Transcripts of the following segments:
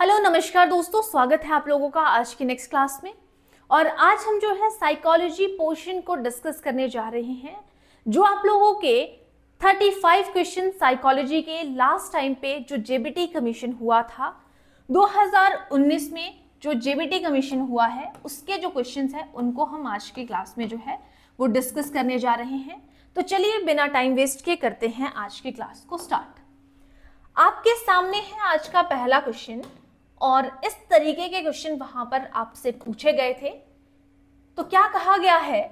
Hello नमस्कार दोस्तों, स्वागत है आप लोगों का आज की नेक्स्ट क्लास में। और आज हम जो है साइकोलॉजी पोर्शन को डिस्कस करने जा रहे हैं, जो आप लोगों के 35 क्वेश्चन साइकोलॉजी के लास्ट टाइम पे जो जेबीटी कमीशन हुआ था 2019 में, जो जेबीटी कमीशन हुआ है उसके जो क्वेश्चंस हैं उनको हम आज की क्लास में जो है वो डिस्कस करने जा रहे हैं। तो चलिए बिना टाइम वेस्ट किए करते हैं आज की क्लास को स्टार्ट। आपके सामने है आज का पहला क्वेश्चन और इस तरीके के क्वेश्चन वहां पर आपसे पूछे गए थे। तो क्या कहा गया है,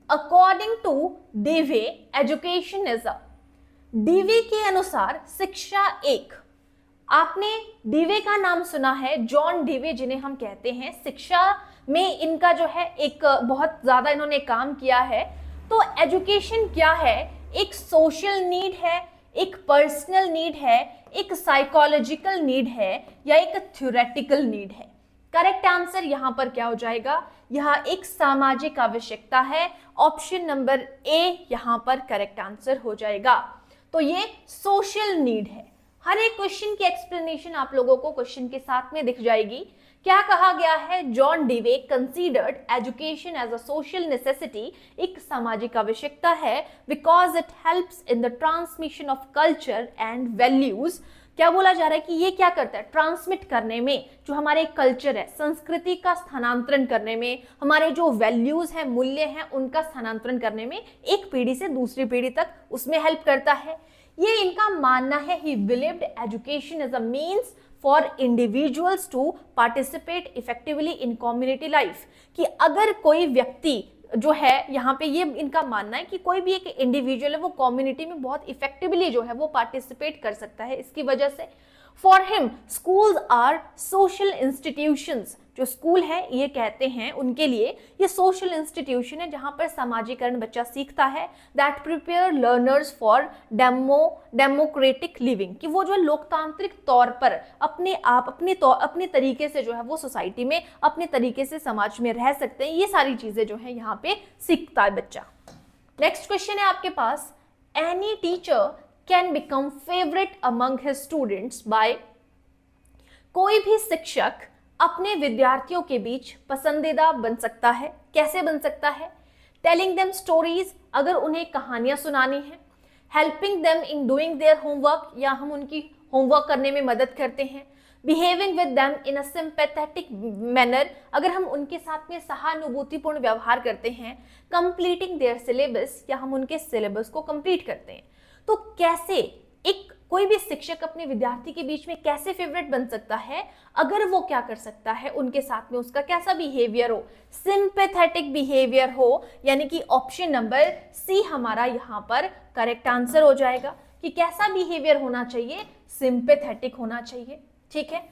according to Dewey education is a, Dewey के अनुसार शिक्षा एक। आपने डीवे का नाम सुना है, जॉन डीवे जिन्हें हम कहते हैं, शिक्षा में इनका जो है एक बहुत ज्यादा इन्होंने काम किया है। तो एजुकेशन क्या है, एक सोशल नीड है, एक पर्सनल नीड है, एक साइकोलॉजिकल नीड है या एक थ्योरेटिकल नीड है। करेक्ट आंसर यहां पर क्या हो जाएगा, यह एक सामाजिक आवश्यकता है। ऑप्शन नंबर ए यहां पर करेक्ट आंसर हो जाएगा। तो ये सोशल नीड है। हर एक क्वेश्चन की एक्सप्लेनेशन आप लोगों को क्वेश्चन के साथ में दिख जाएगी। क्या कहा गया है, John Dewey considered education as a social necessity, एक सामाजिक आवश्यकता है, because it helps in the transmission of culture and values. क्या बोला जा रहा है कि ये क्या करता है, ट्रांसमिट करने में, जो हमारे कल्चर है, संस्कृति का स्थानांतरण करने में, हमारे जो वैल्यूज हैं, मूल्य हैं, उनका स्थानांतरण करने में, एक पीढ़ी से दूसरी पीढ़ी तक उसमें हेल्प करता है। ये इनका मानना है। He believed education is a means for individuals to participate effectively in community life, कि अगर कोई व्यक्ति जो है, यहाँ पे ये इनका मानना है कि कोई भी एक इंडिविजुअल है वो कम्युनिटी में बहुत इफेक्टिवली जो है वो पार्टिसिपेट कर सकता है। इसकी वजह से for him schools are social institutions, जो स्कूल है ये कहते हैं उनके लिए ये सोशल इंस्टीट्यूशन है जहां पर समाजीकरण बच्चा सीखता है, that prepare learners for democratic living, कि वो जो लोकतांत्रिक तौर पर अपने आप अपने तरीके से जो है वो सोसाइटी में अपने तरीके से समाज में रह सकते हैं। ये सारी चीजें जो है यहाँ पे सीखता है बच्चा। नेक्स्ट क्वेश्चन है आपके पास, any teacher can become favourite among his students by, कोई भी शिक्षक अपने विद्यार्थियों के बीच पसंदीदा बन सकता है। कैसे बन सकता है, टेलिंग देम स्टोरीज, अगर उन्हें कहानियां सुनानी है, helping them in doing their homework, या हम उनकी होमवर्क करने में मदद करते हैं, behaving with them in a sympathetic manner, अगर हम उनके साथ में सहानुभूतिपूर्ण व्यवहार करते हैं, कंप्लीटिंग देयर सिलेबस, या हम उनके सिलेबस को कंप्लीट करते हैं। तो कैसे एक कोई भी शिक्षक अपने विद्यार्थी के बीच में कैसे फेवरेट बन सकता है, अगर वो क्या कर सकता है, उनके साथ में उसका कैसा बिहेवियर हो, सिंपैथेटिक बिहेवियर हो, यानी कि ऑप्शन नंबर सी हमारा यहाँ पर करेक्ट आंसर हो जाएगा कि कैसा बिहेवियर होना चाहिए, सिंपैथेटिक होना चाहिए। ठीक है,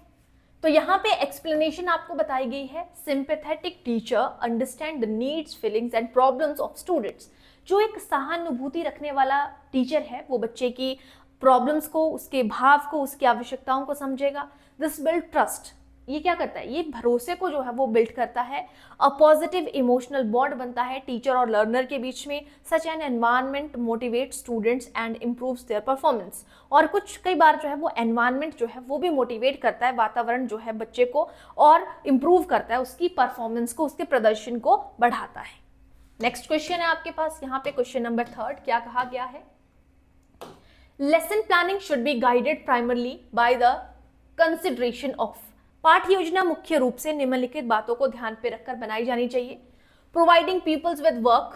तो यहाँ पे एक्सप्लेनेशन आपको बताई गई है, sympathetic teacher understand the needs, feelings and problems of students. जो एक सहानुभूति रखने वाला टीचर है वो बच्चे की प्रॉब्लम्स को, उसके भाव को, उसकी आवश्यकताओं को समझेगा। दिस बिल्ड ट्रस्ट, ये क्या करता है, ये भरोसे को जो है वो बिल्ड करता है। अ पॉजिटिव इमोशनल बॉन्ड बनता है टीचर और लर्नर के बीच में। Such an environment motivate students and improves their performance, और कुछ कई बार जो है वो एनवायरनमेंट जो है वो भी मोटिवेट करता है, वातावरण जो है बच्चे को और इम्प्रूव करता है, उसकी परफॉर्मेंस को, उसके प्रदर्शन को बढ़ाता है। नेक्स्ट क्वेश्चन है आपके पास, यहाँ पे क्वेश्चन नंबर 3, क्या कहा गया है, lesson planning should be guided primarily by the consideration of, पाठ्य योजना मुख्य रूप से निम्नलिखित बातों को ध्यान पे रखकर बनाई जानी चाहिए। प्रोवाइडिंग पीपल्स विद वर्क,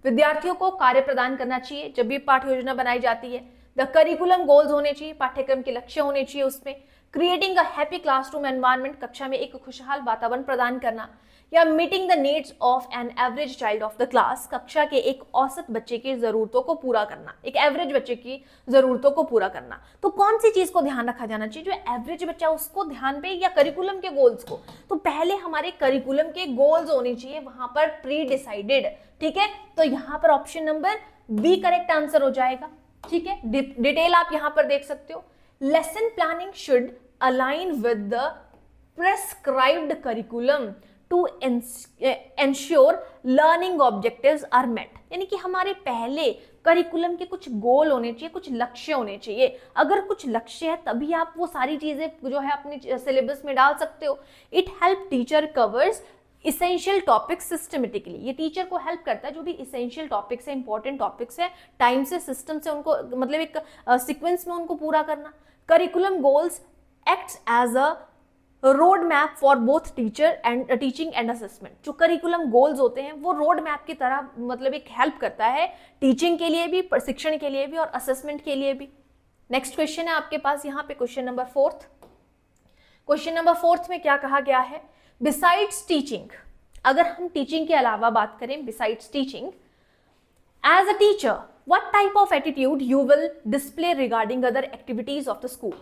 विद्यार्थियों को कार्य प्रदान करना चाहिए जब भी पाठ्य योजना बनाई जाती है। द करिकुलम गोल्स होने चाहिए, पाठ्यक्रम के लक्ष्य होने चाहिए उसमें। Creating a happy classroom environment, कक्षा में एक खुशहाल वातावरण प्रदान करना। या meeting the needs of an average child of the class, कक्षा के एक औसत बच्चे की जरूरतों को पूरा करना, एक एवरेज बच्चे की जरूरतों को पूरा करना। तो कौन सी चीज को ध्यान रखा जाना चाहिए, जो एवरेज बच्चा उसको ध्यान पे, या करिकुलम के गोल्स को? तो पहले हमारे करिकुलम के गोल्स होने चाहिए वहां पर प्री डिसाइडेड। ठीक है, तो यहाँ पर option number B correct answer हो जाएगा। ठीक है, डिटेल आप यहाँ पर देख सकते हो। Lesson planning should align with the prescribed curriculum to ensure learning objectives are met, यानी कि हमारे पहले करिकुलम के कुछ गोल होने चाहिए, कुछ लक्ष्य होने चाहिए। अगर कुछ लक्ष्य है तभी आप वो सारी चीजें जो है अपने सिलेबस में डाल सकते हो। It help teacher covers essential topics systematically, ये टीचर को हेल्प करता है जो भी इसेंशियल टॉपिक्स है, इंपॉर्टेंट टॉपिक्स है, टाइम से, सिस्टम से उनको, मतलब एक सीक्वेंस में उनको पूरा करना। Curriculum goals acts as a road map for both teacher and teaching and assessment. जो करिकुलम गोल्स होते हैं वो रोड मैप की तरह मतलब एक हेल्प करता है टीचिंग के लिए भी, प्रशिक्षण के लिए भी और असेसमेंट के लिए भी। नेक्स्ट क्वेश्चन है आपके पास यहाँ पे क्वेश्चन नंबर 4। क्वेश्चन नंबर 4 में क्या कहा गया है, बिसाइड्स टीचिंग, अगर हम टीचिंग के अलावा बात करें, besides teaching as a teacher what type of attitude you will display regarding other activities of the school.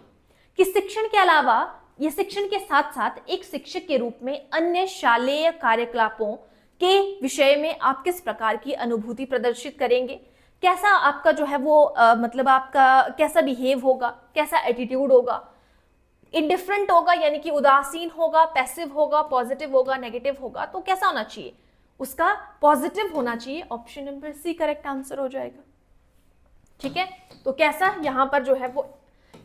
कि शिक्षण के अलावा, ये शिक्षण के साथ साथ एक शिक्षक के रूप में अन्य शालेय कार्यकलापों के विषय में आप किस प्रकार की अनुभूति प्रदर्शित करेंगे, कैसा आपका जो है वो मतलब आपका कैसा बिहेव होगा, कैसा एटीट्यूड होगा। इंडिफरेंट होगा यानी कि उदासीन होगा, पैसिव होगा, पॉजिटिव होगा, नेगेटिव होगा, तो कैसा होना चाहिए, उसका पॉजिटिव होना चाहिए। Option number C correct answer हो जाएगा। ठीक है, तो कैसा यहाँ पर जो है वो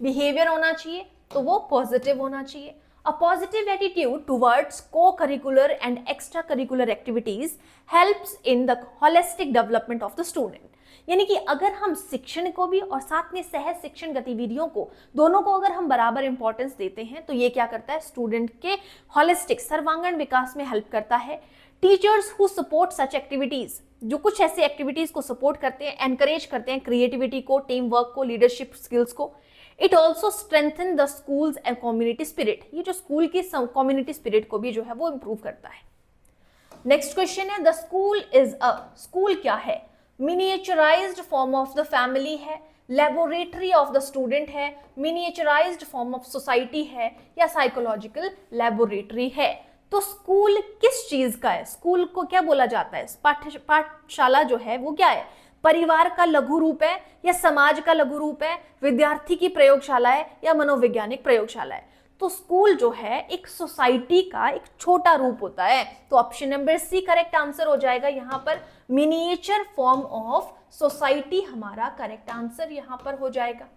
बिहेवियर होना चाहिए, तो वो पॉजिटिव होना चाहिए। A positive attitude towards co-curricular and extra curricular activities helps in the holistic development of the student. यानी कि अगर हम शिक्षण को भी और साथ में सहज शिक्षण गतिविधियों को, दोनों को अगर हम बराबर इंपॉर्टेंस देते हैं तो ये क्या करता है, स्टूडेंट के होलिस्टिक सर्वांगीण विकास में हेल्प करता है। Teachers who support such activities, जो कुछ ऐसी एक्टिविटीज को सपोर्ट करते हैं, एनकरेज करते हैं क्रिएटिविटी को, टीम वर्क को, लीडरशिप स्किल्स को। It also strengthen the schools and community spirit, ये जो स्कूल की कम्युनिटी स्पिरिट को भी जो है वो इंप्रूव करता है। नेक्स्ट क्वेश्चन है, the school is a, school क्या है, miniaturised form of the family है, लेबोरेटरी ऑफ द स्टूडेंट है, मिनिएचराइज्ड फॉर्म ऑफ सोसाइटी है, या साइकोलॉजिकल लेबोरेटरी है। तो स्कूल किस चीज का है, स्कूल को क्या बोला जाता है, पाठशाला जो है वो क्या है, परिवार का लघु रूप है या समाज का लघु रूप है, विद्यार्थी की प्रयोगशाला है या मनोवैज्ञानिक प्रयोगशाला है। तो स्कूल जो है एक सोसाइटी का एक छोटा रूप होता है। तो option number C correct answer हो जाएगा यहाँ पर, मिनिएचर फॉर्म ऑफ सोसाइटी हमारा करेक्ट आंसर यहाँ पर हो जाएगा।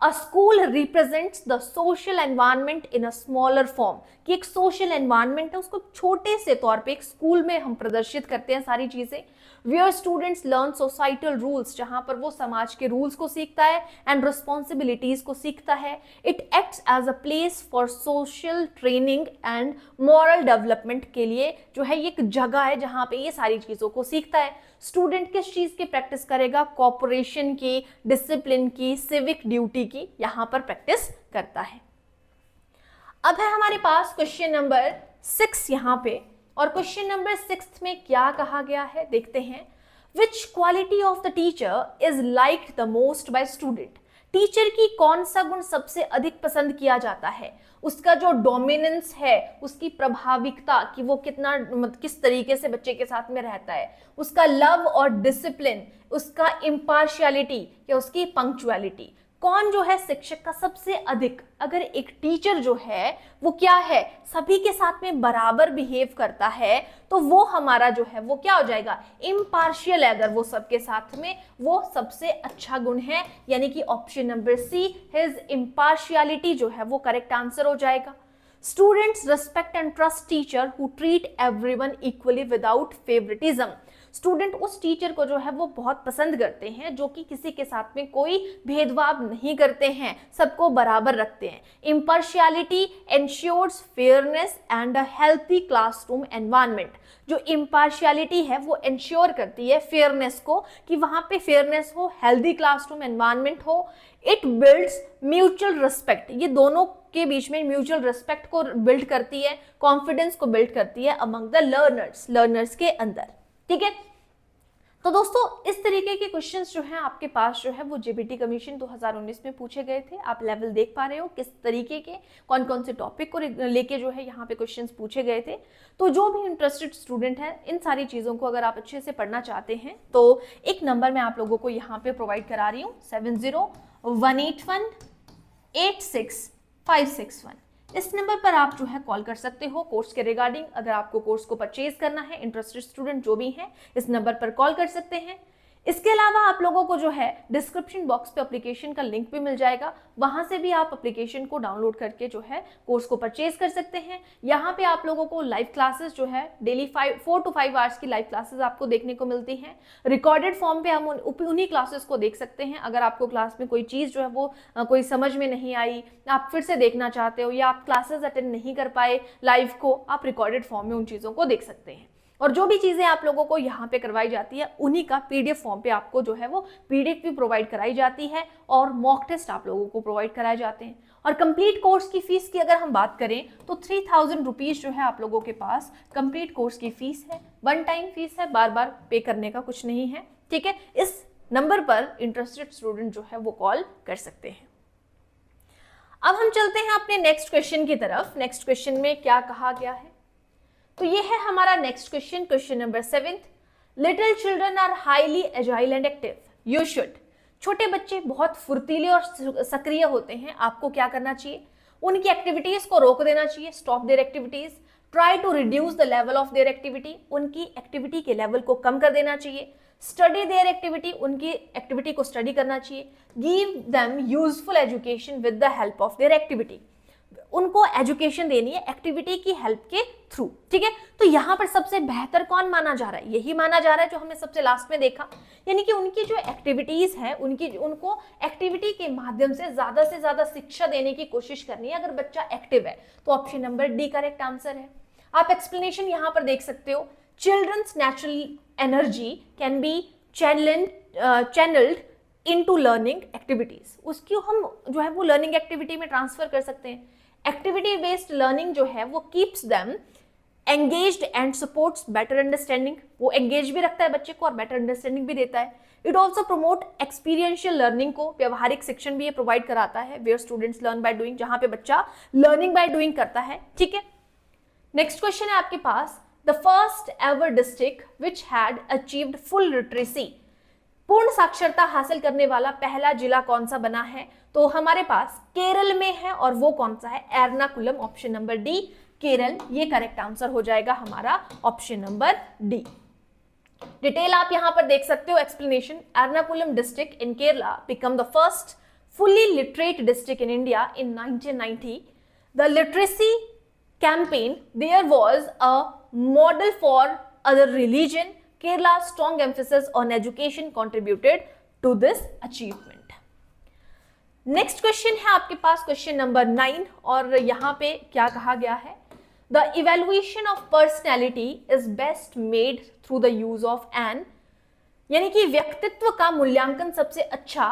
A school represents the social environment in a smaller form, कि एक सोशल एनवायरनमेंट है उसको छोटे से तौर पे एक स्कूल में हम प्रदर्शित करते हैं सारी चीजें। Where students learn societal rules, जहां पर वो समाज के रूल्स को सीखता है एंड रिस्पॉन्सिबिलिटीज को सीखता है। It acts as a place for social training and moral development के लिए जो है ये एक जगह है जहां पे ये सारी चीजों को सीखता है। स्टूडेंट किस चीज की प्रैक्टिस करेगा, कॉपरेशन की, डिसिप्लिन की, सिविक ड्यूटी की यहाँ पर प्रैक्टिस करता है। अब है हमारे पास क्वेश्चन नंबर 6 यहाँ पे, और क्वेश्चन नंबर 6 में क्या कहा गया है देखते हैं। Which quality of the teacher is liked the most by student, teacher की कौन सा गुण सबसे अधिक पसंद किया जाता है, उसका जो डोमिनेंस है, उसकी प्रभाविकता कि वो कितना किस तरीके से बच्चे के साथ में रहता है, उसका लव और डिसिप्लिन, उसका इम्पार्शियलिटी या उसकी पंक्चुअलिटी, कौन जो है शिक्षक का सबसे अधिक, अगर एक टीचर जो है वो क्या है सभी के साथ में बराबर बिहेव करता है तो वो हमारा जो है वो क्या हो जाएगा, इम्पार्शियल है। अगर वो सबके साथ में, वो सबसे अच्छा गुण है, यानी कि option number see his impartiality जो है वो करेक्ट आंसर हो जाएगा। Students respect and trust teacher who treat everyone equally without favouritism, student उस टीचर को जो है वो बहुत पसंद करते हैं जो कि किसी के साथ में कोई भेदभाव नहीं करते हैं, सबको बराबर रखते हैं। Impartiality ensures fairness and a healthy classroom environment, जो इम्पार्शियलिटी है वो एंश्योर करती है फेयरनेस को, कि वहां पे फेयरनेस हो, हेल्थी क्लासरूम एनवायरनमेंट हो। इट बिल्ड्स म्यूचुअल रिस्पेक्ट, ये दोनों के बीच में म्यूचुअल रिस्पेक्ट को बिल्ड करती है, कॉन्फिडेंस को बिल्ड करती है अमंग द लर्नर्स के अंदर। ठीक है, तो दोस्तों इस तरीके के क्वेश्चंस जो हैं आपके पास जो है वो जेबीटी कमीशन 2019 में पूछे गए थे। आप लेवल देख पा रहे हो किस तरीके के कौन कौन से टॉपिक को लेके जो है यहाँ पे क्वेश्चंस पूछे गए थे। तो जो भी इंटरेस्टेड स्टूडेंट है इन सारी चीज़ों को अगर आप अच्छे से पढ़ना चाहते हैं तो एक नंबर मैं आप लोगों को यहाँ पे प्रोवाइड करा रही हूँ 7018186561। इस नंबर पर आप जो है कॉल कर सकते हो कोर्स के रिगार्डिंग। अगर आपको कोर्स को परचेज करना है, इंटरेस्टेड स्टूडेंट जो भी हैं इस नंबर पर कॉल कर सकते हैं। इसके अलावा आप लोगों को जो है डिस्क्रिप्शन बॉक्स पे एप्लीकेशन का लिंक भी मिल जाएगा, वहां से भी आप एप्लीकेशन को डाउनलोड करके जो है कोर्स को परचेज कर सकते हैं। यहाँ पे आप लोगों को लाइव क्लासेस जो है डेली 4 to 5 आवर्स की लाइव क्लासेस आपको देखने को मिलती हैं। रिकॉर्डेड फॉर्म पे हम उन्हीं क्लासेस को देख सकते हैं। अगर आपको क्लास में कोई चीज़ जो है वो कोई समझ में नहीं आई, आप फिर से देखना चाहते हो, या आप क्लासेस अटेंड नहीं कर पाए लाइव को, आप रिकॉर्डेड फॉर्म में उन चीज़ों को देख सकते हैं। और जो भी चीज़ें आप लोगों को यहाँ पे करवाई जाती है उन्हीं का पीडीएफ फॉर्म पे आपको जो है वो पीडीएफ भी प्रोवाइड कराई जाती है, और मॉक टेस्ट आप लोगों को प्रोवाइड कराए जाते हैं। और कंप्लीट कोर्स की फीस की अगर हम बात करें तो 3000 रुपीज़ जो है आप लोगों के पास कंप्लीट कोर्स की फीस है। वन टाइम फीस है, बार बार पे करने का कुछ नहीं है, ठीक है। इस नंबर पर इंटरेस्टेड स्टूडेंट जो है वो कॉल कर सकते हैं। अब हम चलते हैं अपने नेक्स्ट क्वेश्चन की तरफ। नेक्स्ट क्वेश्चन में क्या कहा गया है, तो ये है हमारा next question, question number 7। Little children are highly agile and active, you should. छोटे बच्चे बहुत फुर्तीले और सक्रिय होते हैं, आपको क्या करना चाहिए, उनकी एक्टिविटीज को रोक देना चाहिए, stop their activities. Try to reduce the level of their activity, उनकी एक्टिविटी के लेवल को कम कर देना चाहिए। स्टडी देयर एक्टिविटी, उनकी एक्टिविटी को स्टडी करना चाहिए। Give them useful education with the help of their activity, उनको एजुकेशन देनी है एक्टिविटी की हेल्प के थ्रू, ठीक है। तो यहाँ पर सबसे बेहतर कौन माना जा रहा है, यही माना जा रहा है जो हमने सबसे लास्ट में देखा, यानी कि उनकी जो एक्टिविटीज है उनको एक्टिविटी के माध्यम से ज्यादा शिक्षा देने की कोशिश करनी है अगर बच्चा एक्टिव है। तो option number D correct answer है। आप एक्सप्लेनेशन यहाँ पर देख सकते हो, children's natural energy can be channelled into learning activities, उसकी हम जो है वो लर्निंग एक्टिविटी में ट्रांसफर कर सकते हैं। एक्टिविटी बेस्ड लर्निंग जो है वो keeps them engaged and supports better understanding, वो एंगेज भी रखता है बच्चे को और बेटर अंडरस्टैंडिंग भी देता है। It also promote experiential learning को, व्यवहारिक शिक्षण भी ये प्रोवाइड कराता है, where students learn by doing, जहां पे बच्चा लर्निंग बाय डूइंग करता है, ठीक है। नेक्स्ट क्वेश्चन है आपके पास, the first ever district which had achieved full literacy, पूर्ण साक्षरता हासिल करने वाला पहला जिला कौन सा बना है, तो हमारे पास केरल में है, और वो कौन सा है, Ernakulam, option number D Kerala, ये करेक्ट आंसर हो जाएगा हमारा ऑप्शन नंबर डी। डिटेल आप यहां पर देख सकते हो, explanation, Ernakulam district in Kerala become the first fully literate district in India in 1990. The literacy campaign there was a model for other religion. Kerala's strong emphasis on education contributed to this achievement. Next question है आपके पास question number 9, और यहाँ पे क्या कहा गया है, the evaluation of personality is best made through the use of an, यानी कि व्यक्तित्व का मूल्यांकन सबसे अच्छा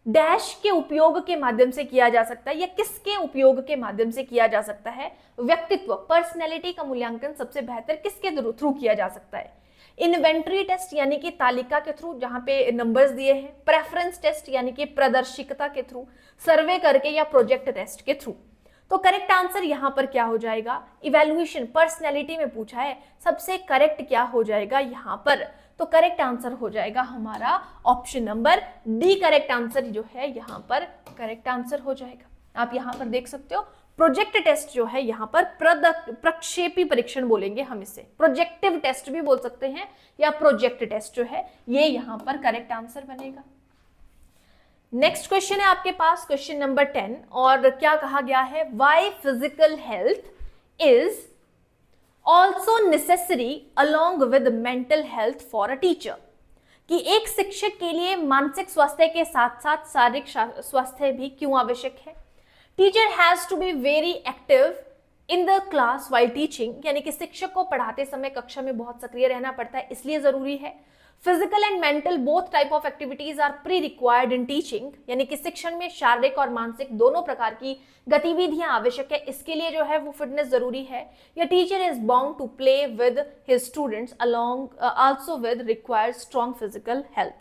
डैश के उपयोग के माध्यम से किया जा सकता है, या किसके उपयोग के माध्यम से किया जा सकता है, व्यक्तित्व पर्सनैलिटी का मूल्यांकन सबसे बेहतर किसके थ्रू किया जा सकता है, इन्वेंटरी टेस्ट यानी कि तालिका के थ्रू जहां पे नंबर्स दिए हैं, प्रेफरेंस टेस्ट यानी कि प्रदर्शिकता के थ्रू, सर्वे करके, या प्रोजेक्ट टेस्ट के थ्रू। तो करेक्ट आंसर यहां पर क्या हो जाएगा, इवैल्यूएशन पर्सनैलिटी में पूछा है, सबसे करेक्ट क्या हो जाएगा यहां पर, तो करेक्ट आंसर हो जाएगा हमारा option number D, correct answer जो है यहां पर करेक्ट आंसर हो जाएगा। आप यहां पर देख सकते हो प्रोजेक्ट टेस्ट जो है यहाँ पर प्रक्षेपी परीक्षण बोलेंगे हम इसे, प्रोजेक्टिव टेस्ट भी बोल सकते हैं, या प्रोजेक्ट टेस्ट जो है ये यहाँ पर करेक्ट आंसर बनेगा। नेक्स्ट क्वेश्चन है आपके पास क्वेश्चन नंबर 10, और क्या कहा गया है, why physical health is also necessary along with mental health for a teacher, कि एक शिक्षक के लिए मानसिक स्वास्थ्य के साथ साथ शारीरिक स्वास्थ्य भी क्यों आवश्यक है। Teacher has to be very active in the class while teaching, यानी कि शिक्षक को पढ़ाते समय कक्षा में बहुत सक्रिय रहना पड़ता है, इसलिए जरूरी है। Physical and mental both type of activities are pre required in teaching, यानी कि शिक्षण में शारीरिक और मानसिक दोनों प्रकार की गतिविधियां आवश्यक है, इसके लिए जो है वो फिटनेस जरूरी है। या teacher is bound to play with his students along also with required strong physical health,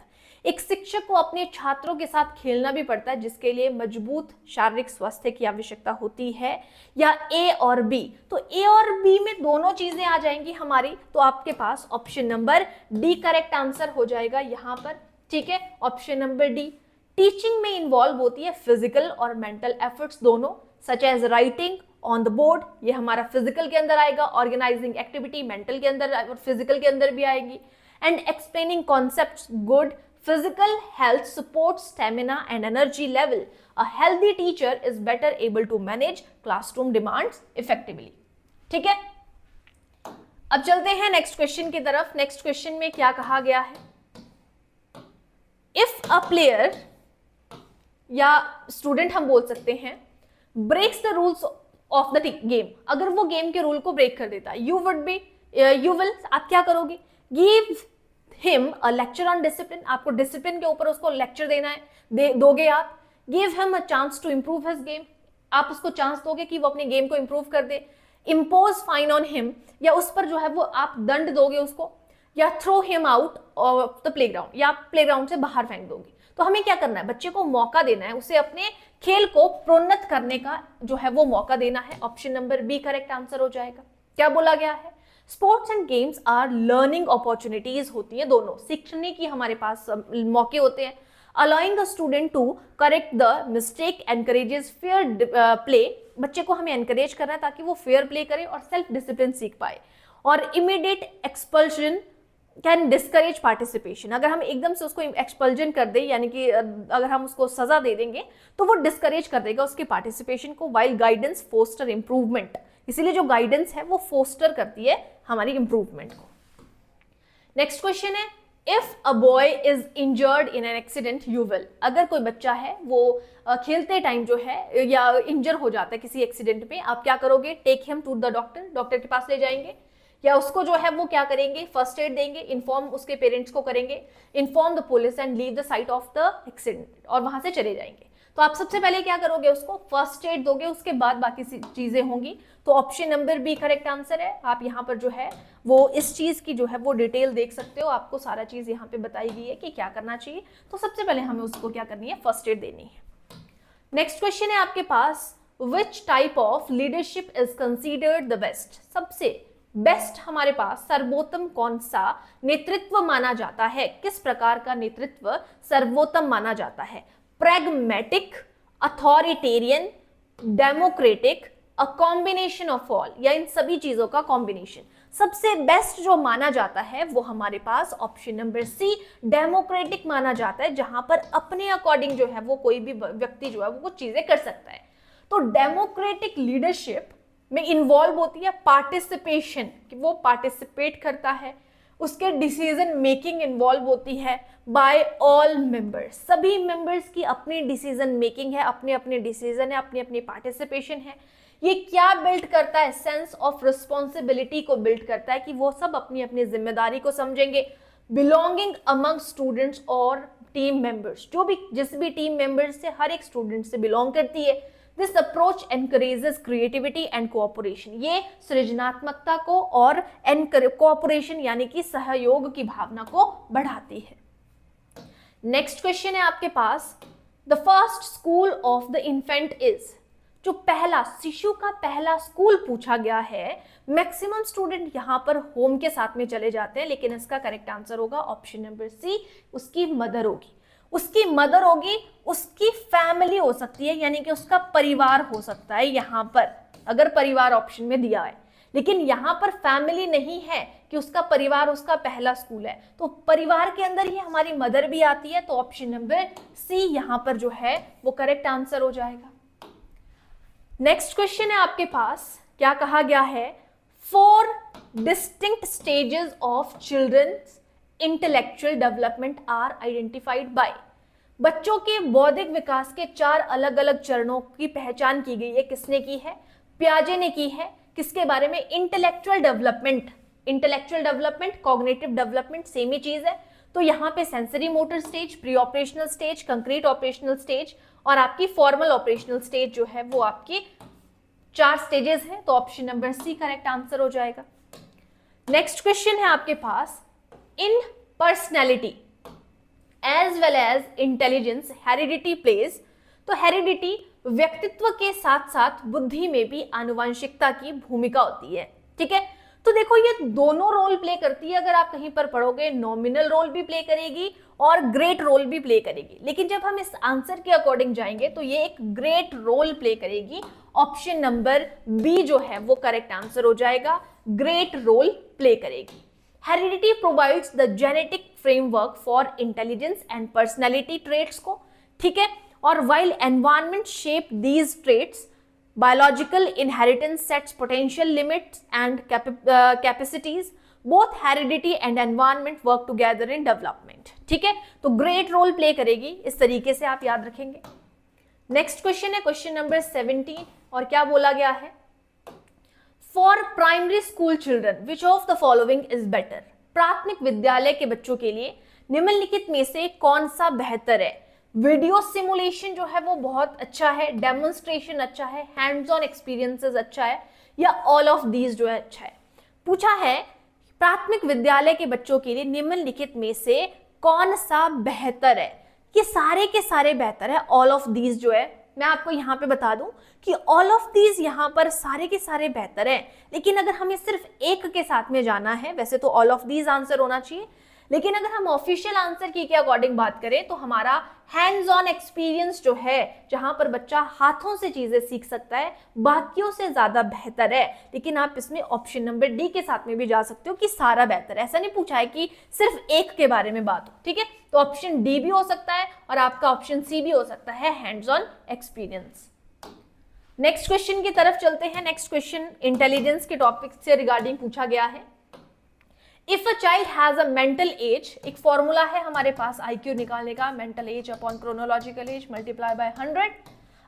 एक शिक्षक को अपने छात्रों के साथ खेलना भी पड़ता है, जिसके लिए मजबूत शारीरिक स्वास्थ्य की आवश्यकता होती है। या ए और बी, तो ए और बी में दोनों चीजें आ जाएंगी हमारी, तो आपके पास option number D correct answer हो जाएगा यहाँ पर, ठीक है, ऑप्शन नंबर डी। टीचिंग में इन्वॉल्व होती है फिजिकल और मेंटल एफर्ट्स दोनों, such as writing on the board, ये हमारा फिजिकल के अंदर आएगा, ऑर्गेनाइजिंग एक्टिविटी मेंटल के अंदर और फिजिकल के अंदर भी आएगी, and explaining concepts good physical health, support stamina and energy level. A healthy teacher is better able to manage classroom demands effectively. ठीक है, अब चलते हैं नेक्स्ट क्वेश्चन की तरफ. नेक्स्ट क्वेश्चन में क्या कहा गया है? इफ अ प्लेयर या स्टूडेंट हम बोल सकते हैं breaks the rules of the game, अगर वो गेम के रूल को ब्रेक कर देता है, यू विल आप क्या करोगे? Give him a lecture on discipline, आपको डिसिप्लिन के ऊपर उसको लेक्चर देना है, दोगे आप. Give him a chance to improve his game, आप उसको चांस दोगे कि वो अपने गेम को इंप्रूव कर दे. इम्पोज फाइन ऑन हिम, या उस पर जो है वो आप दंड दोगे उसको, या throw him out of the playground, या आप प्लेग्राउंड से बाहर फेंक दोगे. तो हमें क्या करना है? बच्चे को मौका देना है, उसे अपने खेल को प्रोन्नत करने का जो है वो मौका देना है. Option number B correct answer हो जाएगा. क्या बोला गया है? Sports and games are learning opportunities होती है, दोनों सीखने की हमारे पास मौके होते हैं. Allowing the student to correct the mistake encourages fair play, बच्चे को हमें एनकरेज करना है ताकि वो फेयर प्ले करे और सेल्फ डिसिप्लिन सीख पाए. और immediate expulsion can discourage participation, अगर हम एकदम से उसको एक्सपल्जन कर दें, यानी कि अगर हम उसको सजा दे देंगे तो वो डिस्करेज कर देगा उसके पार्टिसिपेशन को. वाइल गाइडेंस फोस्टर इंप्रूवमेंट, इसीलिए जो गाइडेंस है वो फोस्टर करती है हमारी इंप्रूवमेंट को. नेक्स्ट क्वेश्चन है, if a boy is injured in an accident you will, अगर कोई बच्चा है वो खेलते टाइम जो है या इंजर हो जाता है किसी एक्सीडेंट में, आप क्या करोगे? Take him to the doctor, doctor के पास ले जाएंगे, या उसको जो है वो क्या करेंगे? फर्स्ट एड देंगे, इन्फॉर्म उसके पेरेंट्स को करेंगे, inform the police and leave the site of the accident, और वहां से चले जाएंगे. तो आप सबसे पहले क्या करोगे? उसको फर्स्ट एड दोगे, उसके बाद बाकी चीजें होंगी. तो option number B correct answer है. आप यहाँ पर जो है वो इस चीज की जो है वो डिटेल देख सकते हो, आपको सारा चीज यहाँ पे बताई गई है कि क्या करना चाहिए. तो सबसे पहले हमें उसको क्या करनी है? फर्स्ट एड देनी है. नेक्स्ट क्वेश्चन है आपके पास, which type of leadership is considered the best, सबसे बेस्ट हमारे पास सर्वोत्तम कौन सा नेतृत्व माना जाता है? किस प्रकार का नेतृत्व सर्वोत्तम माना जाता है? Pragmatic, authoritarian, democratic, a combination of all, या इन सभी चीजों का कॉम्बिनेशन. सबसे बेस्ट जो माना जाता है वो हमारे पास ऑप्शन नंबर सी डेमोक्रेटिक माना जाता है, जहां पर अपने अकॉर्डिंग जो है वो कोई भी व्यक्ति जो है वो कुछ चीजें कर सकता है. तो डेमोक्रेटिक लीडरशिप में इन्वॉल्व होती है पार्टिसिपेशन, कि वो पार्टिसिपेट करता है, उसके डिसीजन मेकिंग इन्वॉल्व होती है बाय ऑल मेंबर्स, सभी मेंबर्स की अपनी डिसीजन मेकिंग है, अपने अपने डिसीजन है, अपनी अपनी पार्टिसिपेशन है. ये क्या बिल्ड करता है? सेंस ऑफ रिस्पॉन्सिबिलिटी को बिल्ड करता है कि वो सब अपनी अपनी जिम्मेदारी को समझेंगे. बिलोंगिंग अमंग स्टूडेंट्स और टीम मेंबर्स, जो भी जिस भी टीम मेंबर्स से हर एक स्टूडेंट से बिलोंग करती है. This approach encourages creativity and cooperation, ये सृजनात्मकता को और कोऑपरेशन यानी कि सहयोग की भावना को बढ़ाती है. नेक्स्ट क्वेश्चन है आपके पास, the first school of the infant is, जो पहला शिशु का पहला स्कूल पूछा गया है. मैक्सिमम स्टूडेंट यहां पर होम के साथ में चले जाते हैं, लेकिन इसका करेक्ट आंसर होगा ऑप्शन नंबर सी, उसकी मदर होगी. उसकी मदर होगी, उसकी फैमिली हो सकती है, यानी कि उसका परिवार हो सकता है यहां पर, अगर परिवार ऑप्शन में दिया है. लेकिन यहां पर फैमिली नहीं है कि उसका परिवार उसका पहला स्कूल है, तो परिवार के अंदर ही हमारी मदर भी आती है. तो ऑप्शन नंबर सी यहां पर जो है वो करेक्ट आंसर हो जाएगा. नेक्स्ट क्वेश्चन है आपके पास, क्या कहा गया है? 4 distinct stages of children's intellectual development are identified by, बच्चों के बौद्धिक विकास के 4 अलग अलग चरणों की पहचान की गई है. किसने की है? पियाजे ने की है. किसके बारे में? Intellectual development. Intellectual development, cognitive development same ही चीज है. तो यहाँ पे sensory motor stage, pre operational stage, concrete operational stage और आपकी फॉर्मल ऑपरेशनल स्टेज जो है वो आपकी 4 स्टेजेस है. तो option number C correct answer हो जाएगा. नेक्स्ट क्वेश्चन है आपके पास, in personality as well as intelligence heredity plays, तो हेरिडिटी व्यक्तित्व के साथ साथ बुद्धि में भी आनुवंशिकता की भूमिका होती है. ठीक है, तो देखो ये दोनों रोल प्ले करती है. अगर आप कहीं पर पढ़ोगे नॉमिनल रोल भी प्ले करेगी और ग्रेट रोल भी प्ले करेगी, लेकिन जब हम इस आंसर के अकॉर्डिंग जाएंगे तो ये एक ग्रेट रोल प्ले करेगी. ऑप्शन नंबर बी जो है वो करेक्ट आंसर हो जाएगा, ग्रेट रोल प्ले करेगी. Heredity provides the genetic framework for intelligence and personality traits को, ठीक है। और while environment shape these traits, biological inheritance sets potential limits and capacities. Both heredity and environment work together in development. ठीक है, तो great role play करेगी, इस तरीके से आप याद रखेंगे। नेक्स्ट क्वेश्चन है क्वेश्चन नंबर 17 और क्या बोला गया है? For primary school children which of the following is better? प्राथमिक विद्यालय के बच्चों के लिए निम्नलिखित में से कौन सा बेहतर है? वीडियो सिमुलेशन जो है वो बहुत अच्छा है, डेमोन्स्ट्रेशन अच्छा है, हैंड्स ऑन एक्सपीरियंसेस अच्छा है, या ऑल ऑफ दीज जो है अच्छा है? पूछा है प्राथमिक विद्यालय के बच्चों के लिए निम्नलिखित में से कौन सा बेहतर है? कि सारे के सारे बेहतर है, ऑल ऑफ दीज जो है। मैं आपको यहाँ पे बता दूं कि ऑल ऑफ दीज यहाँ पर सारे के सारे बेहतर है, लेकिन अगर हमें सिर्फ एक के साथ में जाना है, वैसे तो ऑल ऑफ दीज आंसर होना चाहिए, लेकिन अगर हम ऑफिशियल आंसर की के अकॉर्डिंग बात करें तो हमारा हैंड्स ऑन एक्सपीरियंस जो है, जहां पर बच्चा हाथों से चीजें सीख सकता है, बाकियों से ज्यादा बेहतर है। लेकिन आप इसमें ऑप्शन नंबर डी के साथ में भी जा सकते हो कि सारा बेहतर है। ऐसा नहीं पूछा है कि सिर्फ एक के बारे में बात हो, ठीक है। तो ऑप्शन डी भी हो सकता है और आपका ऑप्शन सी भी हो सकता है, hands on experience. Next question की तरफ चलते हैं। नेक्स्ट क्वेश्चन इंटेलिजेंस के टॉपिक से रिगार्डिंग पूछा गया है। If a child has a mental as, एक फॉर्मूला है हमारे पास IQ निकालने का, mental as upon chronological S multiply by 100।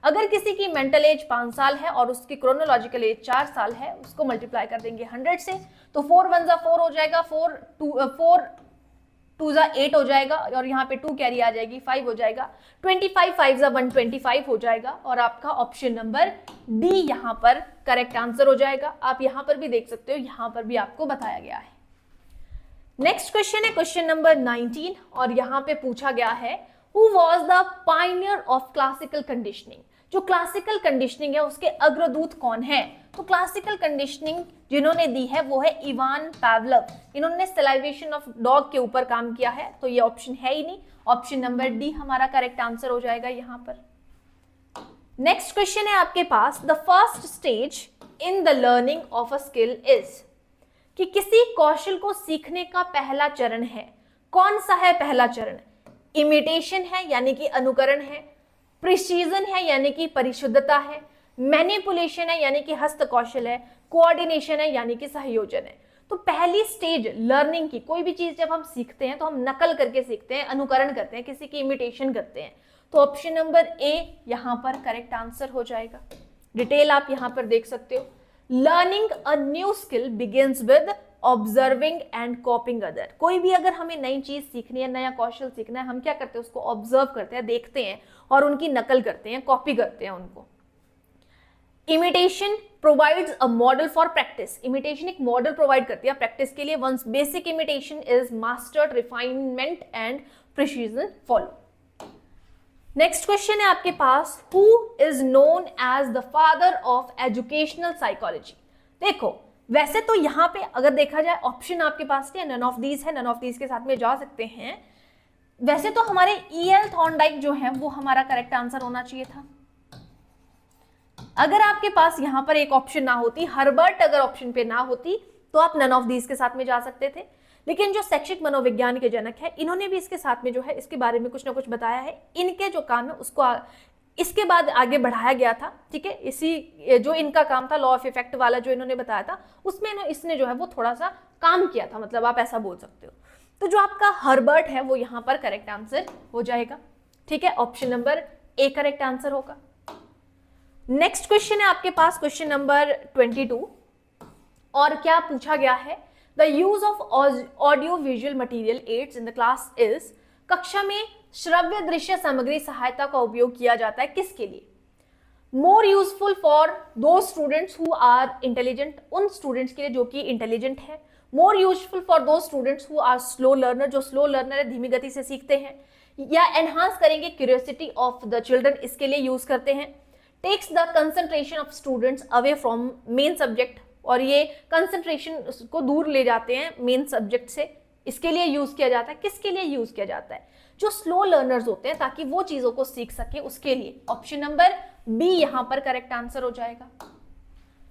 अगर किसी की मेंटल एज 5 साल है और उसकी क्रोनोलॉजिकल एज 4 साल है, उसको मल्टीप्लाई कर देंगे 100 से, तो 4 1 4 हो जाएगा, 4 2 8 हो जाएगा, और यहाँ पे 2 कैरी आ जाएगी, 5 हो जाएगा, 25 5 125 हो जाएगा, और आपका ऑप्शन नंबर डी यहाँ पर करेक्ट आंसर हो जाएगा। आप यहाँ पर भी देख सकते हो, यहाँ पर भी आपको बताया गया है। नेक्स्ट क्वेश्चन है क्वेश्चन नंबर 19 और यहाँ पे पूछा गया है who was the Pioneer of classical conditioning? जो क्लासिकल कंडीशनिंग है उसके अग्रदूत कौन है? तो क्लासिकल कंडीशनिंग जिन्होंने दी है वो है इवान पावलोव। इन्होंने सलाइवेशन ऑफ डॉग के ऊपर काम किया है, तो ये ऑप्शन है ही नहीं, ऑप्शन नंबर डी हमारा करेक्ट आंसर हो जाएगा यहाँ पर। नेक्स्ट क्वेश्चन है आपके पास, the first stage in the learning of a skill is, कि किसी कौशल को सीखने का पहला चरण है, कौन सा है पहला चरण? इमिटेशन है यानी कि अनुकरण है, प्रिसीजन है यानी कि परिशुद्धता है, मैनिपुलेशन है यानी कि हस्त कौशल है, कोऑर्डिनेशन है यानी कि सहयोजन है। तो पहली स्टेज लर्निंग की, कोई भी चीज जब हम सीखते हैं तो हम नकल करके सीखते हैं, अनुकरण करते हैं, किसी की इमिटेशन करते हैं, तो ऑप्शन नंबर ए यहाँ पर करेक्ट आंसर हो जाएगा। डिटेल आप यहाँ पर देख सकते हो। Learning a new skill begins with observing and कॉपिंग other. कोई भी अगर हमें नई चीज सीखनी है, नया कौशल सीखना है, हम क्या करते हैं? उसको ऑब्जर्व करते हैं, देखते हैं और उनकी नकल करते हैं, कॉपी करते हैं उनको। Imitation provides a model for practice. Imitation एक मॉडल प्रोवाइड करती है प्रैक्टिस के लिए। Once basic imitation is mastered, refinement and precision follow. Next question है आपके पास, who is known as the father of educational psychology? देखो वैसे तो यहाँ पे अगर देखा जाए ऑप्शन आपके पास नहीं है, नन ऑफ दीज है, नन ऑफ दीज के साथ में जा सकते हैं। वैसे तो हमारे E.L. थॉर्नडाइक जो है वो हमारा करेक्ट आंसर होना चाहिए था। अगर आपके पास यहाँ पर एक ऑप्शन ना होती, हर्बर्ट अगर ऑप्शन पे ना होती, तो आप नन ऑफ दीज के साथ में जा सकते थे। लेकिन जो शैक्षिक मनोविज्ञान के जनक है, इन्होंने भी इसके साथ में जो है इसके बारे में कुछ ना कुछ बताया है। इनके जो काम है उसको इसके बाद आगे बढ़ाया गया था, ठीक है। इसी जो इनका काम था लॉ ऑफ इफेक्ट वाला जो इन्होंने बताया था, उसमें इसने जो है वो थोड़ा सा काम किया था, मतलब आप ऐसा बोल सकते हो। तो जो आपका हर्बर्ट है वो यहाँ पर करेक्ट आंसर हो जाएगा, ठीक है। Option number A correct answer होगा। नेक्स्ट क्वेश्चन है आपके पास क्वेश्चन नंबर 22 और क्या पूछा गया है? The use of audio visual material aids in the class is, कक्षा में श्रव्य दृश्य सामग्री सहायता का उपयोग किया जाता है किसके लिए? More useful for those students who are intelligent, उन स्टूडेंट्स के लिए जो कि इंटेलिजेंट है। More useful for those students who are slow learner, जो स्लो लर्नर है, धीमी गति से सीखते हैं। या एनहांस करेंगे क्यूरियोसिटी ऑफ द चिल्ड्रन, इसके लिए यूज करते हैं। Takes the concentration of students away from main subject, और ये कंसंट्रेशन को दूर ले जाते हैं मेन सब्जेक्ट से, इसके लिए यूज किया जाता है। किसके लिए यूज किया जाता है? जो स्लो लर्नर्स होते हैं, ताकि वो चीजों को सीख सके, उसके लिए। ऑप्शन नंबर बी यहां पर करेक्ट आंसर हो जाएगा।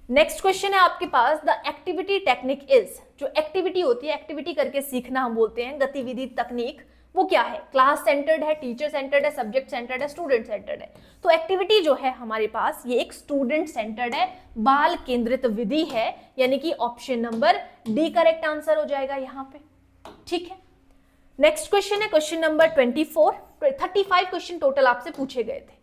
नेक्स्ट क्वेश्चन है आपके पास, द एक्टिविटी टेक्निक इज, जो एक्टिविटी होती है, एक्टिविटी करके सीखना हम बोलते हैं, गतिविधि तकनीक, वो क्या है? क्लास सेंटर्ड है, टीचर सेंटर्ड है, सब्जेक्ट सेंटर्ड है, स्टूडेंट सेंटर्ड है? तो एक्टिविटी जो है हमारे पास ये एक स्टूडेंट सेंटर्ड है, बाल केंद्रित विधि है, यानी कि option number D correct answer हो जाएगा यहाँ पे। ठीक है, नेक्स्ट क्वेश्चन है क्वेश्चन नंबर 24। 35 क्वेश्चन टोटल आपसे पूछे गए थे।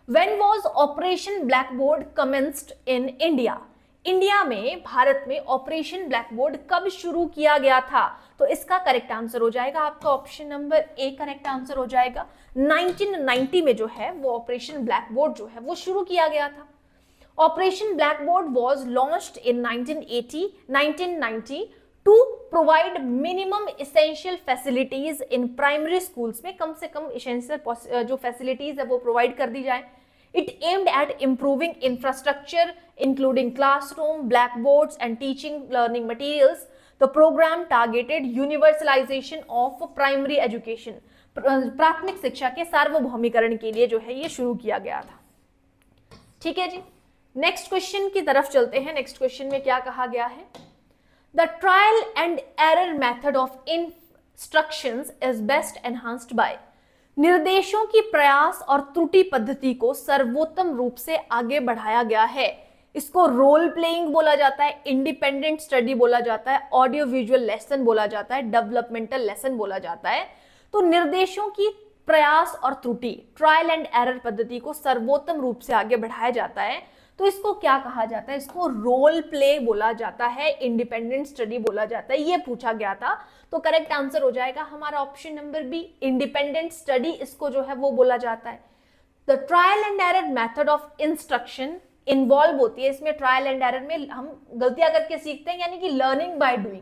When was operation blackboard commenced in India? India में, भारत में ऑपरेशन ब्लैकबोर्ड कब शुरू किया गया था? तो इसका करेक्ट आंसर हो जाएगा आपका option number A correct answer हो जाएगा। 1990 में जो है वो ऑपरेशन ब्लैकबोर्ड जो है वो शुरू किया गया था। Operation Blackboard was launched in 1990 to provide minimum essential facilities in primary schools में कम से कम इसेंशियल जो फैसिलिटीज है वो प्रोवाइड कर दी जाए। It aimed at improving infrastructure including classroom, blackboards and teaching learning materials. The programme targeted universalisation of primary education. प्राथमिक शिक्षा के सार्वभौमिकरण के लिए जो है ये शुरू किया गया था। ठीक है जी, नेक्स्ट क्वेश्चन की तरफ चलते हैं। नेक्स्ट क्वेश्चन में क्या कहा गया है? The trial and error method of instructions is best enhanced by। निर्देशों की प्रयास और त्रुटि पद्धति को सर्वोत्तम रूप से आगे बढ़ाया गया है। इसको रोल प्लेइंग बोला जाता है, इंडिपेंडेंट स्टडी बोला जाता है, ऑडियो विजुअल लेसन बोला जाता है, डेवलपमेंटल लेसन बोला जाता है। तो निर्देशों की प्रयास और त्रुटि, ट्रायल एंड एरर पद्धति को सर्वोत्तम रूप से आगे बढ़ाया जाता है। तो इसको क्या कहा जाता है? इसको रोल प्ले बोला जाता है, इंडिपेंडेंट स्टडी बोला जाता है। ये पूछा गया था, तो करेक्ट आंसर हो जाएगा हमारा option number B, independent study इसको जो है वो बोला जाता है। The trial and error method of instruction involve होती है, इसमें ट्रायल एंड एरर में हम गलतियां करके सीखते हैं, यानी कि learning by doing,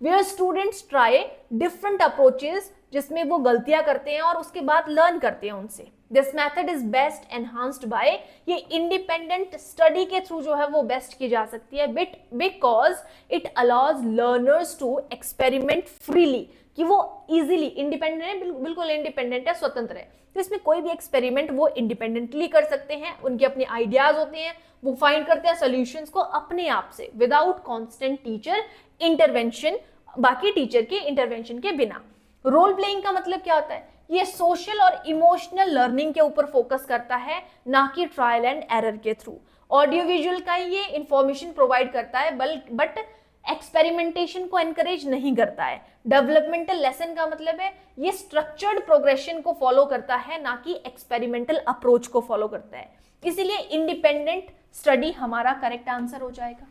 where students try different approaches, जिसमें वो गलतियां करते हैं और उसके बाद लर्न करते हैं उनसे। This method is best enhanced by, ये इंडिपेंडेंट स्टडी के थ्रू जो है वो बेस्ट की जा सकती है, because it allows learners to experiment freely, कि वो इजीली इंडिपेंडेंट है, बिल्कुल इंडिपेंडेंट है, स्वतंत्र है। तो इसमें कोई भी एक्सपेरिमेंट वो इंडिपेंडेंटली कर सकते हैं, उनके अपने आइडियाज होते हैं, वो फाइंड करते हैं सॉल्यूशंस को अपने आप से, विदाउट कांस्टेंट टीचर इंटरवेंशन, बाकी टीचर के इंटरवेंशन के बिना। रोल प्लेइंग का मतलब क्या होता है? ये सोशल और इमोशनल लर्निंग के ऊपर फोकस करता है, ना कि ट्रायल एंड एरर के थ्रू। ऑडियो विजुअल का ये इंफॉर्मेशन प्रोवाइड करता है, बट एक्सपेरिमेंटेशन को एनकरेज नहीं करता है। डेवलपमेंटल लेसन का मतलब है ये स्ट्रक्चर्ड प्रोग्रेशन को फॉलो करता है, ना कि एक्सपेरिमेंटल अप्रोच को फॉलो करता है। इसीलिए इंडिपेंडेंट स्टडी हमारा करेक्ट आंसर हो जाएगा।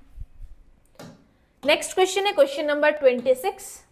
नेक्स्ट क्वेश्चन है question number 26।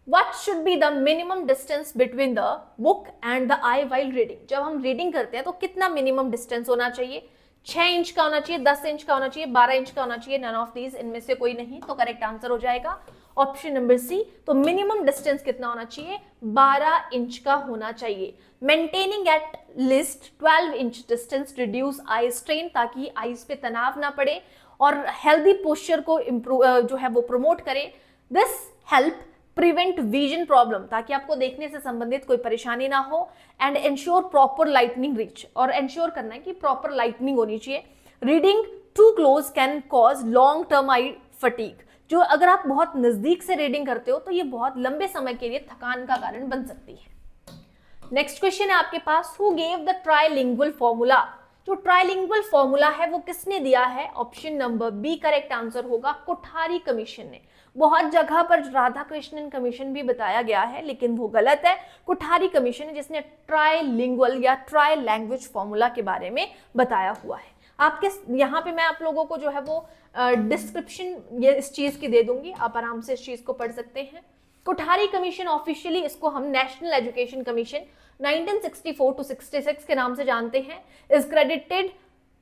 What should be the minimum distance between the book and the eye while reading? जब हम रीडिंग करते हैं तो कितना मिनिमम डिस्टेंस होना चाहिए? 6 इंच का होना चाहिए, 10 इंच का होना चाहिए, 12 इंच का होना चाहिए, नन ऑफ दीज, इनमें से कोई नहीं। तो करेक्ट आंसर हो जाएगा ऑप्शन नंबर सी। तो मिनिमम डिस्टेंस कितना होना चाहिए? 12 इंच का होना चाहिए। Maintaining at least 12 inch distance reduce eye strain, ताकि आईज पे तनाव ना पड़े और हेल्दी पोस्चर को इम्प्रूव जो है वो प्रमोट करे। This help prevent vision problem, ताकि आपको देखने से संबंधित कोई परेशानी ना हो। And ensure proper lightning reach, और इंश्योर करना है कि प्रॉपर लाइटनिंग होनी चाहिए। Reading too close can cause long term eye fatigue, जो अगर आप बहुत नजदीक से रीडिंग करते हो तो ये बहुत लंबे समय के लिए थकान का कारण बन सकती है। नेक्स्ट क्वेश्चन है आपके पास, who gave the trilingual formula? जो ट्राइलिंगुअल फॉर्मूला है वो किसने दिया है? Option number B correct answer होगा, कोठारी कमीशन ने। बहुत जगह पर राधा कृष्णन कमीशन भी बताया गया है, लेकिन वो गलत है। कोठारी कमीशन है जिसने ट्राइलिंगुअल या ट्राई लैंग्वेज फॉर्मूला के बारे में बताया हुआ है। आपके यहाँ पे मैं आप लोगों को जो है वो डिस्क्रिप्शन ये इस चीज की दे दूंगी, आप आराम से इस चीज को पढ़ सकते हैं। कोठारी कमीशन ऑफिशियली इसको हम नेशनल एजुकेशन कमीशन 1964 to 66 के नाम से जानते हैं। Is credited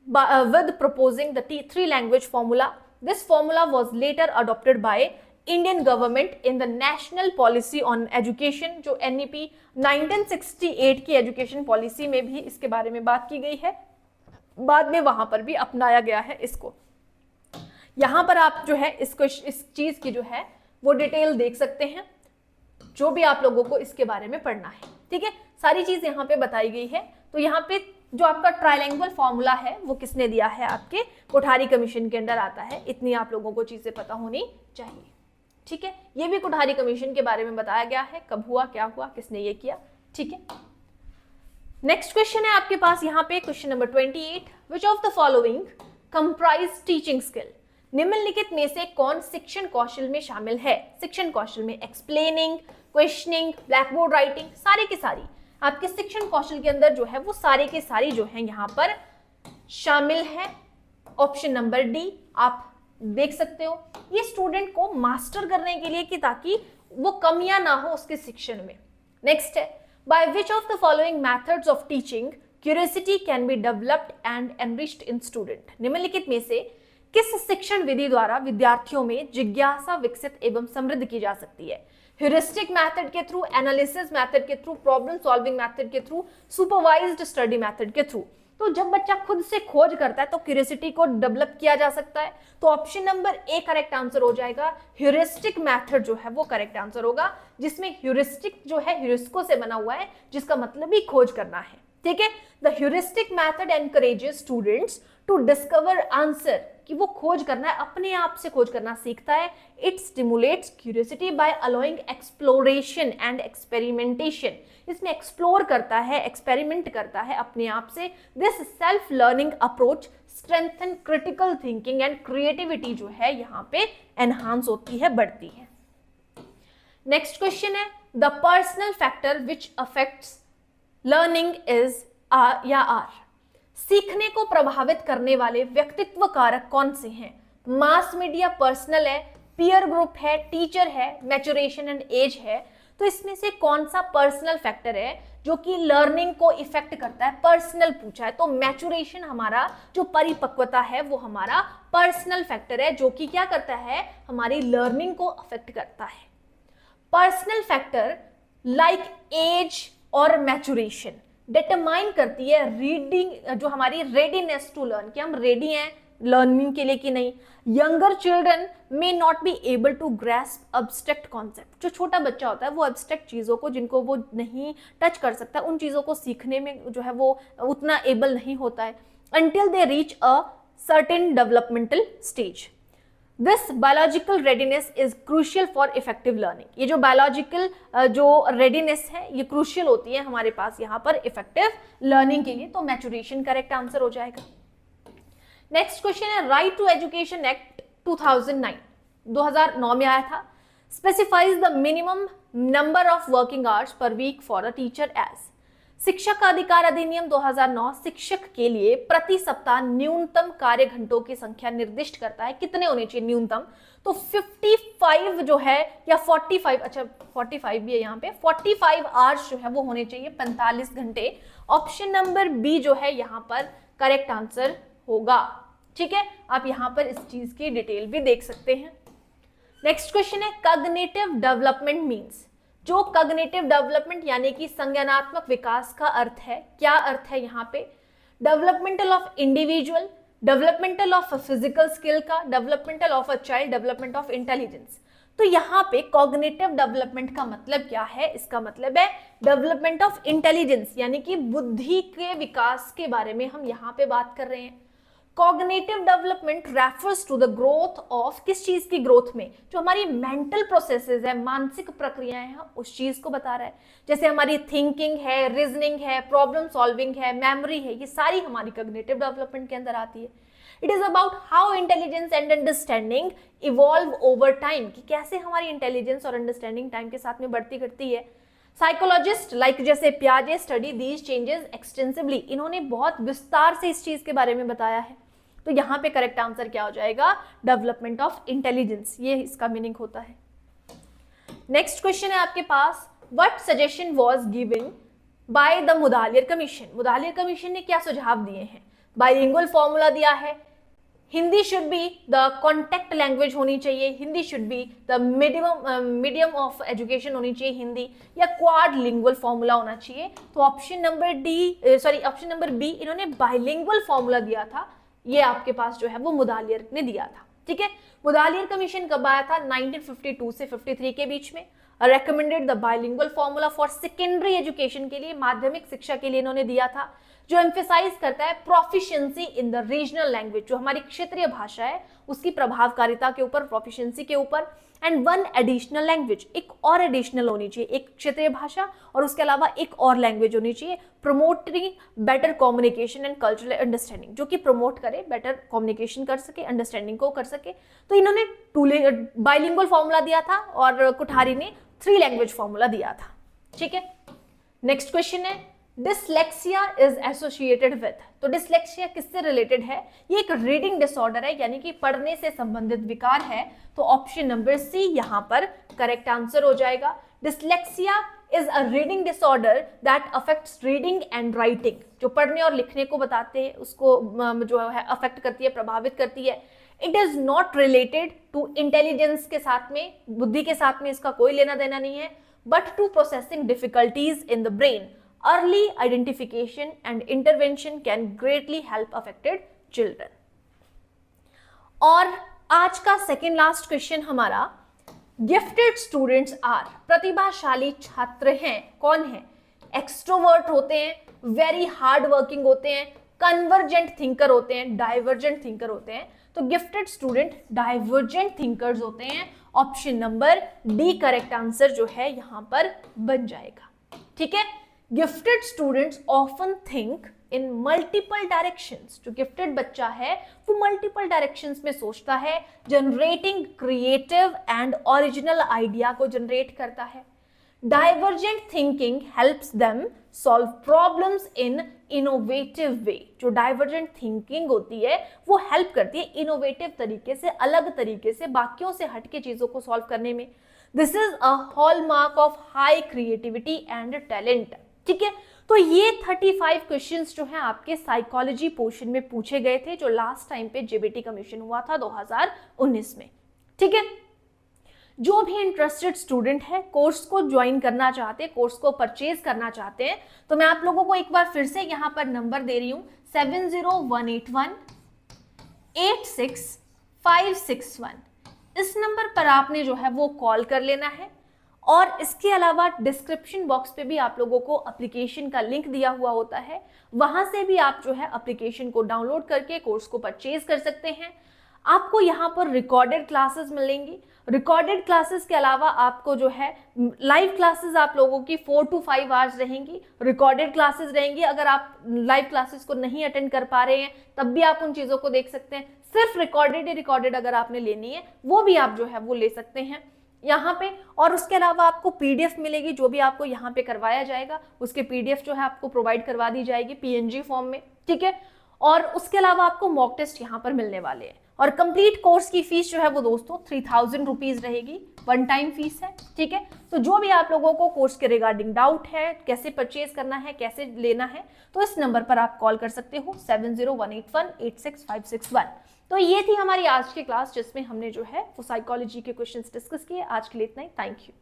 with proposing the three language formula. This formula was later adopted by Indian government in the National Policy on Education, जो NEP 1968 की एजुकेशन पॉलिसी में भी इसके बारे में बात की गई है। बाद में वहां पर भी अपनाया गया है इसको। यहां पर आप जो है इसको इस चीज की जो है वो डिटेल देख सकते हैं, जो भी आप लोगों को इसके बारे में पढ़ना है। ठीक है, सारी चीज यहाँ पे बताई गई है। तो यहाँ पे जो आपका ट्राइलेंगुअल फॉर्मूला है वो किसने दिया है, आपके कोठारी कमीशन के अंडर आता है। इतनी आप लोगों को चीजें पता होनी चाहिए, ठीक है। ये भी कोठारी कमीशन के बारे में बताया गया है, कब हुआ, क्या हुआ, किसने ये किया, ठीक है। नेक्स्ट क्वेश्चन है आपके पास यहाँ पे question number 28, which of the following comprise teaching skill, निम्नलिखित में से कौन शिक्षण कौशल में शामिल है। शिक्षण कौशल में explaining, questioning, black board writing, सारी की सारी आपके शिक्षण कौशल के अंदर जो है वो सारी की सारी जो है यहाँ पर शामिल है। ऑप्शन नंबर डी आप देख सकते हो, ये स्टूडेंट को मास्टर करने के लिए कि ताकि वो कमियां ना हो उसके शिक्षण में। नेक्स्ट है, by which of the following methods of teaching curiosity can be developed and enriched in student, निम्नलिखित में से किस शिक्षण विधि द्वारा विद्यार्थियों में जिज्ञासा विकसित एवं समृद्ध की जा सकती है। ह्यूरिस्टिक मेथड के थ्रू, एनालिसिस मेथड के थ्रू, प्रॉब्लम सॉल्विंग मेथड के थ्रू, सुपरवाइज्ड स्टडी मेथड के थ्रू। तो जब बच्चा खुद से खोज करता है तो क्यूरियोसिटी को डेवलप किया जा सकता है। तो option number A correct answer हो जाएगा। ह्यूरिस्टिक मेथड जो है वो करेक्ट आंसर होगा, जिसमें ह्यूरिस्टिक जो है ह्यूरिस्को से बना हुआ है, जिसका मतलब ही खोज करना है, ठीक है। The heuristic method encourages students to discover answer, कि वो खोज करना है, अपने आप से खोज करना सीखता है। It stimulates curiosity by allowing exploration and experimentation, इसमें एक्सप्लोर करता है, एक्सपेरिमेंट करता है अपने आप से। This self learning approach strengthen critical thinking and creativity जो है यहाँ पे एनहांस होती है, बढ़ती है। नेक्स्ट क्वेश्चन है, the personal factor which affects learning is या आर, सीखने को प्रभावित करने वाले व्यक्तित्व कारक कौन से हैं। मास मीडिया, पर्सनल है, पीयर ग्रुप है, टीचर है, मैच्योरेशन एंड एज है। तो इसमें से कौन सा पर्सनल फैक्टर है जो कि लर्निंग को इफेक्ट करता है। पर्सनल पूछा है तो मैच्योरेशन, हमारा जो परिपक्वता है वो हमारा पर्सनल फैक्टर है, जो कि क्या करता है, हमारी लर्निंग को अफेक्ट करता है। पर्सनल फैक्टर लाइक एज और मैच्योरेशन डिटरमाइन करती है रीडिंग, जो हमारी रेडीनेस टू लर्न, कि हम रेडी हैं लर्निंग के लिए कि नहीं। Younger children may not be able to grasp abstract concept, जो छोटा बच्चा होता है वो अब्स्ट्रैक्ट चीज़ों को, जिनको वो नहीं टच कर सकता, उन चीज़ों को सीखने में जो है वो उतना एबल नहीं होता है, until they reach a certain developmental stage. This biological readiness is crucial for effective learning. ये जो biological जो readiness है ये crucial होती है हमारे पास यहाँ पर effective learning के लिए, तो maturation correct answer हो जाएगा। Next question है, Right to Education Act 2009 2009 में आया था, specifies the minimum number of working hours per week for a teacher as, शिक्षक का अधिकार अधिनियम 2009 शिक्षक के लिए प्रति सप्ताह न्यूनतम कार्य घंटों की संख्या निर्दिष्ट करता है। कितने होने चाहिए न्यूनतम, तो 55 जो है या 45, अच्छा 45 भी है यहाँ पे, 45 आवर्स जो है वो होने चाहिए, 45 घंटे। ऑप्शन नंबर बी जो है यहाँ पर करेक्ट आंसर होगा, ठीक है। आप यहाँ पर इस चीज की डिटेल भी देख सकते हैं। नेक्स्ट क्वेश्चन है, कॉग्निटिव डेवलपमेंट मीन्स, जो कॉग्निटिव डेवलपमेंट यानी कि संज्ञानात्मक विकास का अर्थ है, क्या अर्थ है यहाँ पे, developmental of individual, developmental of physical skill का, developmental of a child, development of intelligence. तो यहाँ पे कॉग्निटिव डेवलपमेंट का मतलब क्या है, इसका मतलब है डेवलपमेंट ऑफ इंटेलिजेंस, यानी कि बुद्धि के विकास के बारे में हम यहाँ पे बात कर रहे हैं। Cognitive development refers to the growth of, किस चीज की ग्रोथ में, जो हमारी मेंटल प्रोसेसेस है, मानसिक प्रक्रियाएं हैं, उस चीज को बता रहा है। जैसे हमारी थिंकिंग है, रीजनिंग है, प्रॉब्लम सॉल्विंग है, मेमोरी है, ये सारी हमारी कॉग्निटिव डेवलपमेंट के अंदर आती है। It is about how intelligence and understanding evolve over time, कि कैसे हमारी इंटेलिजेंस और अंडरस्टैंडिंग टाइम के साथ में बढ़ती घटती है। साइकोलॉजिस्ट लाइक जैसे पियाजे स्टडी दीज चेंजेस एक्सटेंसिवली, इन्होंने बहुत विस्तार से इस चीज के बारे में बताया है। तो यहाँ पे करेक्ट आंसर क्या हो जाएगा, डेवलपमेंट ऑफ इंटेलिजेंस, ये इसका मीनिंग होता है। नेक्स्ट क्वेश्चन है आपके पास, what suggestion was given by the Mudaliar commission, Mudaliar commission ने क्या सुझाव दिए हैं। बाइलिंगुअल फॉर्मूला दिया है, Hindi should be the contact language होनी चाहिए, Hindi should be the medium of education होनी चाहिए हिंदी, या क्वाड लिंगुअल फॉर्मूला होना चाहिए। तो ऑप्शन नंबर बी इन्होंने बाइलिंगुअल फॉर्मूला दिया था, ये आपके पास जो है वो मुदालियर ने दिया था, ठीक है। मुदालियर कमीशन कब आया था, 1952 से 53 के बीच में। Recommended the bilingual formula for secondary education के लिए, माध्यमिक शिक्षा के लिए इन्होंने दिया था। जो एम्फेसाइज करता है proficiency in the regional language, जो हमारी क्षेत्रीय भाषा है उसकी प्रभावकारिता के ऊपर, प्रोफिशिएंसी के ऊपर। एंड वन एडिशनल लैंग्वेज, एक और एडिशनल होनी चाहिए, एक क्षेत्रीय भाषा और उसके अलावा एक और लैंग्वेज होनी चाहिए, promoting better communication and cultural understanding, जो कि प्रमोट करे, बेटर कम्युनिकेशन कर सके, अंडरस्टैंडिंग को कर सके। तो इन्होंने बाइलिंगुअल फॉर्मूला दिया था और कुठारी ने 3 लैंग्वेज फॉर्मूला दिया था। ठीक है, नेक्स्ट क्वेश्चन है डिसलेक्सिया इज एसोसिएटेड विथ। तो डिसलेक्सिया किससे रिलेटेड है? ये एक रीडिंग डिसऑर्डर है, यानी कि पढ़ने से संबंधित विकार है। तो ऑप्शन नंबर सी यहां पर करेक्ट आंसर हो जाएगा। Dyslexia is a reading disorder that affects reading and writing, जो पढ़ने और लिखने को बताते हैं उसको जो है अफेक्ट करती है, प्रभावित करती है। It is not related to intelligence के साथ में, बुद्धि के साथ में इसका कोई लेना देना नहीं है, but to processing difficulties in the brain. Early identification and intervention can greatly help affected children. और आज का सेकेंड लास्ट क्वेश्चन हमारा, गिफ्टेड स्टूडेंट्स आर, प्रतिभाशाली छात्र हैं, कौन है? एक्सट्रोवर्ट होते हैं, वेरी हार्ड वर्किंग होते हैं, कन्वर्जेंट थिंकर होते हैं, डाइवर्जेंट थिंकर होते हैं। तो गिफ्टेड स्टूडेंट डाइवर्जेंट थिंकर्स होते हैं। Option number D correct answer जो है यहां पर बन जाएगा। ठीक है, gifted students often think in multiple directions. जो गिफ्टेड बच्चा है वो मल्टीपल डायरेक्शंस में सोचता है, generating creative and original idea को जनरेट करता है। Divergent thinking helps them solve problems in innovative वे। जो डाइवर्जेंट थिंकिंग होती है वो हेल्प करती है इनोवेटिव तरीके से, अलग तरीके से, बाकियों से हटके चीजों को सॉल्व करने में। This is a hallmark of high creativity and talent. ठीक है, तो ये 35 क्वेश्चंस जो हैं आपके साइकोलॉजी पोर्शन में पूछे गए थे, जो लास्ट टाइम पे जेबीटी कमीशन हुआ था 2019 में। ठीक है, जो भी इंटरेस्टेड स्टूडेंट है, कोर्स को ज्वाइन करना चाहते हैं, कोर्स को परचेज करना चाहते हैं, तो मैं आप लोगों को एक बार फिर से यहाँ पर नंबर दे रही हूँ 70181-86561। इस नंबर पर आपने जो है वो कॉल कर लेना है। और इसके अलावा डिस्क्रिप्शन बॉक्स पे भी आप लोगों को एप्लीकेशन का लिंक दिया हुआ होता है, वहां से भी आप जो है एप्लीकेशन को डाउनलोड करके कोर्स को परचेज कर सकते हैं। आपको यहाँ पर रिकॉर्डेड क्लासेस मिलेंगी। रिकॉर्डेड क्लासेस के अलावा आपको जो है लाइव क्लासेस आप लोगों की 4 to 5 आवर्स रहेंगी, रिकॉर्डेड क्लासेस रहेंगी। अगर आप लाइव क्लासेस को नहीं अटेंड कर पा रहे हैं तब भी आप उन चीज़ों को देख सकते हैं। सिर्फ रिकॉर्डेड ही रिकॉर्डेड अगर आपने लेनी है वो भी आप जो है वो ले सकते हैं यहाँ पे। और उसके अलावा आपको पीडीएफ मिलेगी, जो भी आपको यहाँ पे करवाया जाएगा उसके पीडीएफ जो है आपको प्रोवाइड करवा दी जाएगी पीएनजी फॉर्म में। ठीक है, और उसके अलावा आपको मॉक टेस्ट यहाँ पर मिलने वाले हैं। और कंप्लीट कोर्स की फीस जो है वो दोस्तों 3000 रुपीज रहेगी, वन टाइम फीस है। ठीक है, तो जो भी आप लोगों को कोर्स के रिगार्डिंग डाउट है, कैसे परचेज करना है, कैसे लेना है, तो इस नंबर पर आप कॉल कर सकते हो 7018186561। तो ये थी हमारी आज की क्लास, जिसमें हमने जो है वो साइकोलॉजी के क्वेश्चंस डिस्कस किए। आज के लिए इतना ही, थैंक यू।